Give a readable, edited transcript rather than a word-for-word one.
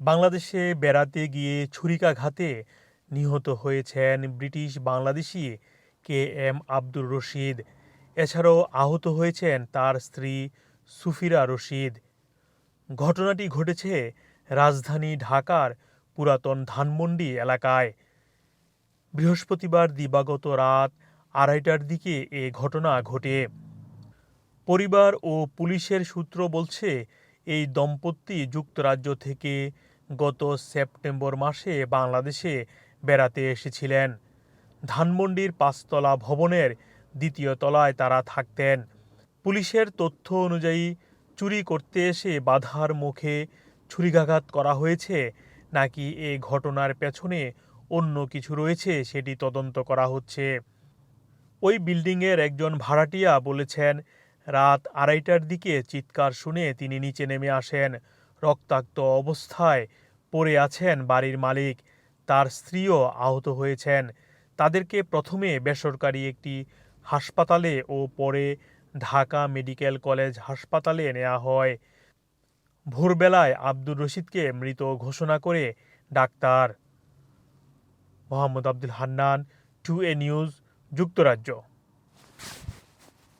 বাংলাদেশে বেড়াতে গিয়ে ছুরিকাঘাতে নিহত হয়েছেন British Bangladeshi K M Abdur Rashid. এছাড়াও আহত হয়েছেন তার স্ত্রী সুফিরা রশিদ। ঘটনাটি ঘটেছে রাজধানী ঢাকার পুরাতন ধানমন্ডি এলাকায়। বৃহস্পতিবার দিবাগত রাত 2:30টার দিকে এ ঘটনা ঘটে। পরিবার ও পুলিশের সূত্র বলছে, এই দম্পতি যুক্তরাজ্য থেকে গত সেপ্টেম্বর মাসে বাংলাদেশে বেড়াতে এসেছিলেন। ধানমন্ডির 5তলা ভবনের 2য় তলায় তারা থাকতেন। পুলিশের তথ্য অনুযায়ী চুরি করতে এসে বাধার মুখে ছুরিকাঘাত করা হয়েছে নাকি এ ঘটনার পেছনে অন্য কিছু রয়েছে সেটি তদন্ত করা হচ্ছে। ওই বিল্ডিংয়ের একজন ভাড়াটিয়া বলেছেন, রাত 2:30টার দিকে চিৎকার শুনে তিনি নিচে নেমে আসেন। রক্তাক্ত অবস্থায় পড়ে আছেন বাড়ির মালিক, তার স্ত্রীও আহত হয়েছেন। তাদেরকে প্রথমে বেসরকারি একটি হাসপাতালে ও পরে ঢাকা মেডিকেল কলেজ হাসপাতালে নেওয়া হয়। ভোরবেলায় আব্দুর রশিদকে মৃত ঘোষণা করে doctor. Mohammad Abdul Hannan, 2A news, যুক্তরাজ্য।